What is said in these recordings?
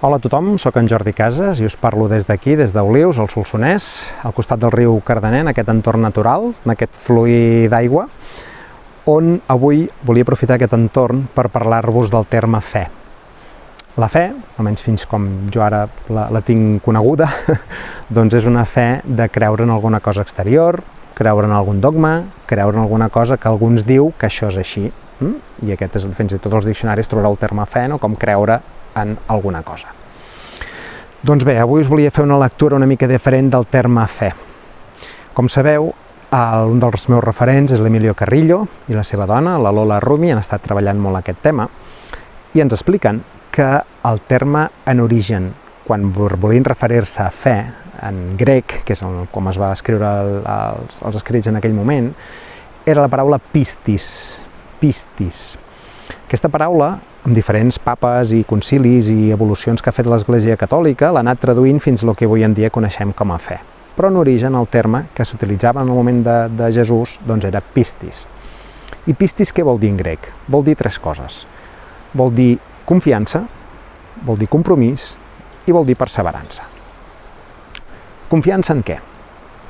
Hola a tothom, sóc en Jordi Casas i us parlo des d'aquí, des d'Olius, al Solsonès, al costat del riu Cardener, en aquest entorn natural, en aquest fluir d'aigua, on avui volia aprofitar aquest entorn per parlar-vos del terme fe. La fe, almenys fins com jo ara la tinc coneguda, doncs és una fe de creure en alguna cosa exterior, creure en algun dogma, creure en alguna cosa que algú ens diu que això és així. I aquest és, fins i tot als diccionaris trobareu el terme fe, no? Com creure en alguna cosa. Doncs bé, avui us volia fer una lectura una mica diferent del terme fe. Com sabeu, un dels meus referents és l'Emilio Carrillo i la seva dona, la Lola Rumi, han estat treballant molt aquest tema i ens expliquen que el terme en origen, quan volien referir-se a fe, en grec, que és com es va escriure els escrits en aquell moment, era la paraula pistis. Pistis. Aquesta paraula, amb diferents papes i concilis i evolucions que ha fet l'Església Catòlica, l'ha anat traduint fins al que avui en dia coneixem com a fe. Però en origen el terme que s'utilitzava en el moment de Jesús doncs era pistis. I pistis què vol dir en grec? Vol dir tres coses. Vol dir confiança, vol dir compromís i vol dir perseverança. Confiança en què?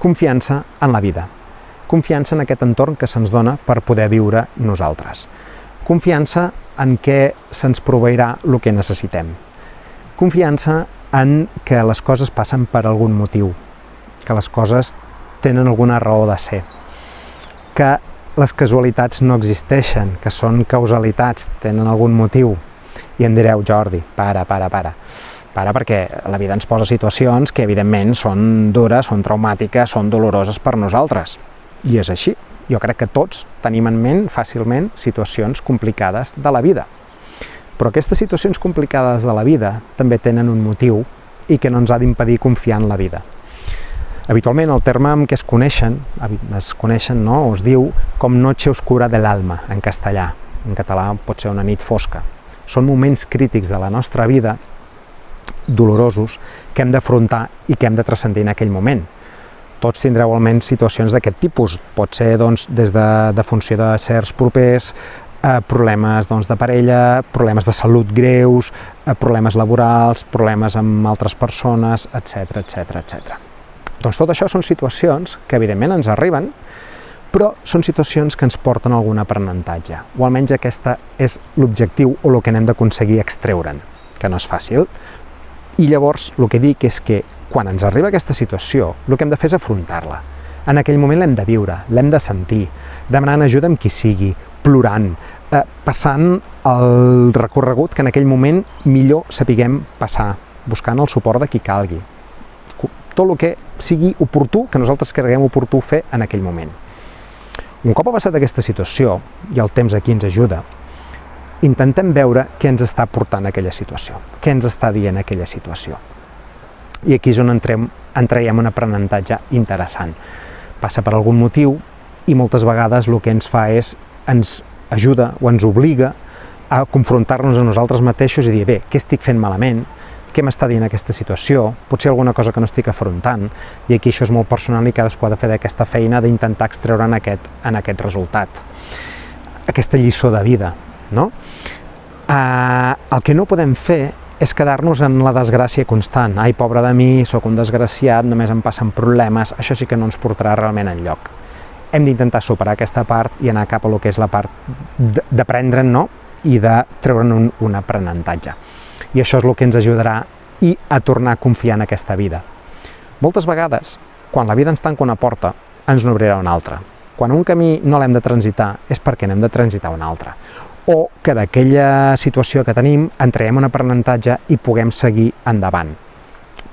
Confiança en la vida. Confiança en aquest entorn que se'ns dona per poder viure nosaltres. Confiança en què se'ns proveirà el que necessitem. Confiança en que les coses passen per algun motiu, que les coses tenen alguna raó de ser, que les casualitats no existeixen, que són causalitats, tenen algun motiu. I em direu, Jordi, para, perquè la vida ens posa situacions que evidentment són dures, són traumàtiques, són doloroses per nosaltres. I és així. Jo crec que tots tenim en ment fàcilment situacions complicades de la vida. Però aquestes situacions complicades de la vida també tenen un motiu i que no ens ha d'impedir confiar en la vida. Habitualment el terme amb què es coneixen, no? Es diu com noche oscura del alma, en castellà. En català pot ser una nit fosca. Són moments crítics de la nostra vida, dolorosos, que hem d'afrontar i que hem de transcendir en aquell moment. Tots tindreu almenys situacions d'aquest tipus. Pot ser doncs, des de funció de certs propers, problemes de parella, problemes de salut greus, problemes laborals, problemes amb altres persones, etc. Doncs tot això són situacions que evidentment ens arriben, però són situacions que ens porten a algun aprenentatge, o almenys aquesta és l'objectiu o el que n'hem d'aconseguir extreure'n, que no és fàcil. I llavors el que dic és que quan ens arriba aquesta situació, el que hem de fer és afrontar-la. En aquell moment l'hem de viure, l'hem de sentir, demanant ajuda amb qui sigui, plorant, passant el recorregut que en aquell moment millor sapiguem passar, buscant el suport de qui calgui. Tot el que sigui oportú, que nosaltres creguem oportú fer en aquell moment. Un cop ha passat aquesta situació, i el temps aquí ens ajuda, intentem veure què ens està portant aquella situació, què ens està dient aquella situació. I aquí és on entreiem un aprenentatge interessant. Passa per algun motiu i moltes vegades el que ens fa és, ens ajuda o ens obliga a confrontar-nos a nosaltres mateixos i dir, bé, què estic fent malament? Què m'està dient aquesta situació? Potser alguna cosa que no estic afrontant? I aquí això és molt personal i cadascú ha de fer d'aquesta feina d'intentar extreure en aquest resultat. Aquesta lliçó de vida, no? El que no podem fer és quedar-nos en la desgràcia constant. Ai, pobre de mi, sóc un desgraciat, només em passen problemes, això sí que no ens portarà realment enlloc. Hem d'intentar superar aquesta part i anar cap a lo que és la part d'aprendre'n, no? I de treure'n un aprenentatge. I això és el que ens ajudarà a tornar a confiar en aquesta vida. Moltes vegades, quan la vida ens tanca una porta, ens n'obrirà una altra. Quan un camí no l'hem de transitar és perquè n'hem de transitar un altre. O que d'aquella situació que tenim en traiem un aprenentatge i puguem seguir endavant.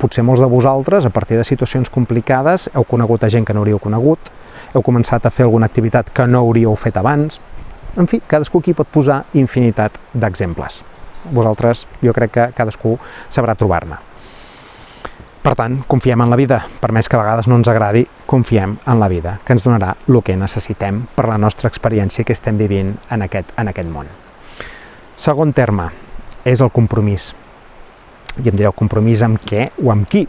Potser molts de vosaltres, a partir de situacions complicades, heu conegut a gent que no hauríeu conegut, heu començat a fer alguna activitat que no hauríeu fet abans. En fi, cadascú aquí pot posar infinitat d'exemples. Vosaltres, jo crec que cadascú sabrà trobar-ne. Per tant, confiem en la vida, per més que a vegades no ens agradi, confiem en la vida, que ens donarà el que necessitem per la nostra experiència que estem vivint en aquest món. Segon terme és el compromís. I em direu, compromís amb què o amb qui?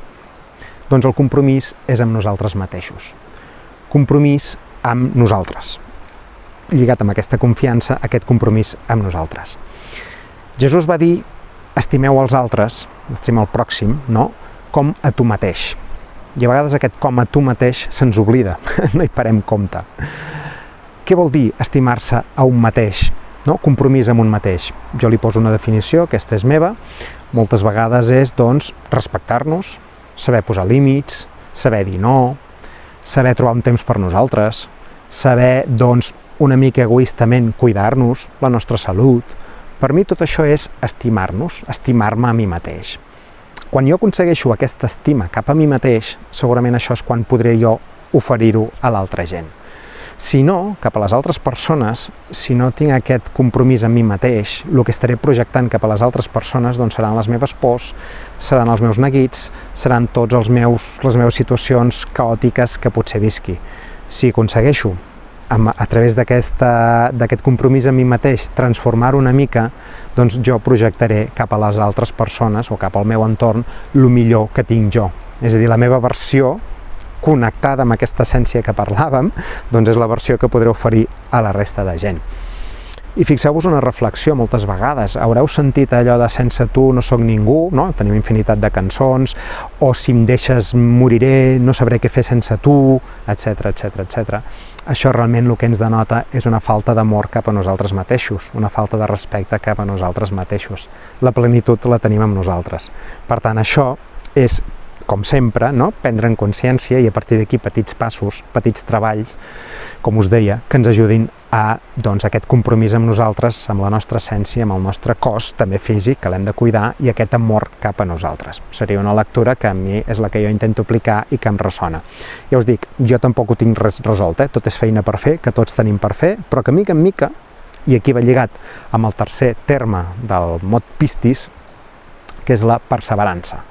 Doncs el compromís és amb nosaltres mateixos. Compromís amb nosaltres. Lligat amb aquesta confiança, aquest compromís amb nosaltres. Jesús va dir estimeu els altres, estimeu el pròxim, no? Com a tu mateix. I a vegades aquest com a tu mateix se'ns oblida, no hi parem compte. Què vol dir estimar-se a un mateix? No? Compromís amb un mateix. Jo li poso una definició, aquesta és meva, moltes vegades és, doncs, respectar-nos, saber posar límits, saber dir no, saber trobar un temps per nosaltres, saber, doncs, una mica egoistament cuidar-nos, la nostra salut. Per mi tot això és estimar-nos, estimar-me a mi mateix. Quan jo aconsegueixo aquesta estima cap a mi mateix, segurament això és quan podré jo oferir-ho a l'altra gent. Si no, cap a les altres persones, si no tinc aquest compromís amb mi mateix, el que estaré projectant cap a les altres persones doncs seran les meves pors, seran els meus neguits, seran tots les meves situacions caòtiques que potser visqui. Si aconsegueixo, a través d'aquest compromís amb mi mateix, transformar-ho una mica, doncs jo projectaré cap a les altres persones o cap al meu entorn el millor que tinc jo. És a dir, la meva versió connectada amb aquesta essència que parlàvem, doncs és la versió que podré oferir a la resta de gent. I fixeu-vos una reflexió moltes vegades, haureu sentit allò de sense tu no sóc ningú, no? Tenim infinitat de cançons, o si em deixes moriré, no sabré què fer sense tu, etc, etc, etc. Això realment el que ens denota és una falta d'amor cap a nosaltres mateixos, una falta de respecte cap a nosaltres mateixos. La plenitud la tenim amb nosaltres. Per tant, això és, com sempre, no? Prendre en consciència i a partir d'aquí petits passos, petits treballs, com us deia, que ens ajudin a aquest compromís amb nosaltres, amb la nostra essència, amb el nostre cos, també físic, que l'hem de cuidar, i aquest amor cap a nosaltres. Seria una lectura que a mi és la que jo intento aplicar i que em ressona. Ja us dic, jo tampoc ho tinc res resolt, tot és feina per fer, que tots tenim per fer, però que mica en mica, i aquí va lligat amb el tercer terme del mot pistis, que és la perseverança.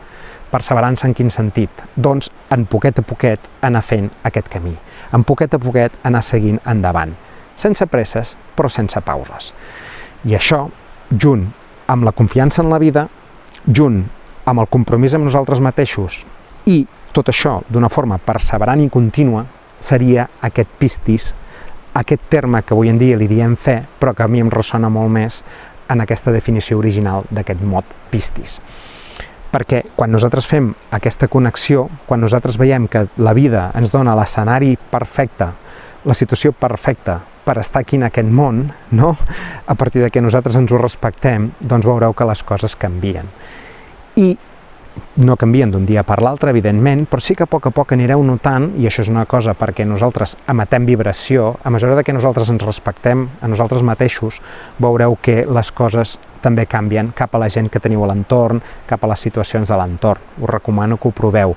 Perseverança en quin sentit? Doncs en poquet a poquet anar fent aquest camí, en poquet a poquet anar seguint endavant, sense presses però sense pauses. I això, junt amb la confiança en la vida, junt amb el compromís amb nosaltres mateixos i tot això d'una forma perseverant i contínua, seria aquest pistis, aquest terme que avui en dia li diem fe, però que a mi em ressona molt més en aquesta definició original d'aquest mot pistis. Perquè quan nosaltres fem aquesta connexió, quan nosaltres veiem que la vida ens dona l'escenari perfecte, la situació perfecta per estar aquí en aquest món, no? A partir de que nosaltres ens ho respectem, doncs veureu que les coses canvien. I no canvien d'un dia per l'altre, evidentment, però sí que a poc anireu notant, i això és una cosa perquè nosaltres emetem vibració, a mesura que nosaltres ens respectem a nosaltres mateixos, veureu que les coses també canvien cap a la gent que teniu a l'entorn, cap a les situacions de l'entorn. Us recomano que ho proveu.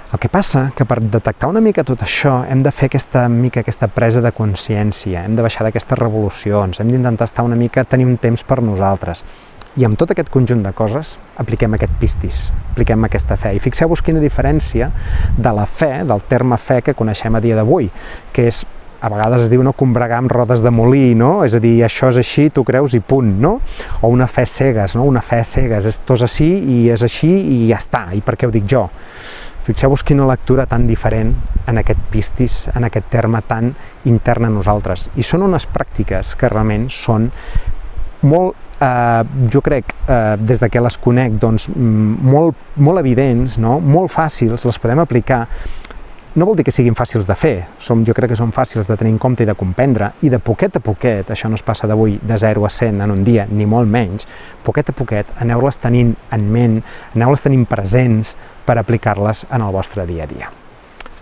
El que passa que per detectar una mica tot això hem de fer aquesta presa de consciència, hem de baixar d'aquestes revolucions, hem d'intentar estar una mica, tenir un temps per nosaltres. I amb tot aquest conjunt de coses apliquem aquest pistis, apliquem aquesta fe. I fixeu-vos quina diferència de la fe, del terme fe que coneixem a dia d'avui, que és, a vegades es diu, no, combregar amb rodes de molí, no? És a dir, això és així, tu creus i punt, no? O una fe cegues, no? Una fe cegues, és tot així i és així i ja està, i per què ho dic jo? Fixeu-vos quina lectura tan diferent en aquest pistis, en aquest terme tan intern a nosaltres. I són unes pràctiques que realment són molt, jo crec, des de que les conec, doncs, molt evidents, no? Molt fàcils, les podem aplicar. No vol dir que siguin fàcils de fer, jo crec que són fàcils de tenir en compte i de comprendre, i de poquet a poquet, això no es passa d'avui de 0 a 100 en un dia, ni molt menys, poquet a poquet aneu-les tenint en ment, aneu-les tenint presents per aplicar-les en el vostre dia a dia.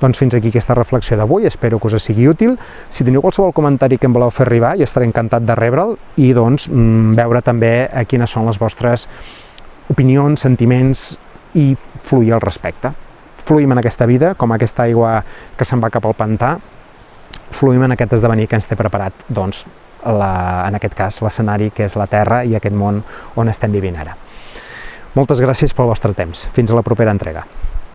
Doncs fins aquí aquesta reflexió d'avui, espero que us sigui útil. Si teniu qualsevol comentari que em voleu fer arribar, jo estaré encantat de rebre'l i doncs veure també quines són les vostres opinions, sentiments i fluir al respecte. Fluïm en aquesta vida, com aquesta aigua que se'n va cap al pantà, fluïm en aquest esdevenir que ens té preparat, doncs, en aquest cas, l'escenari que és la Terra i aquest món on estem vivint ara. Moltes gràcies pel vostre temps. Fins a la propera entrega.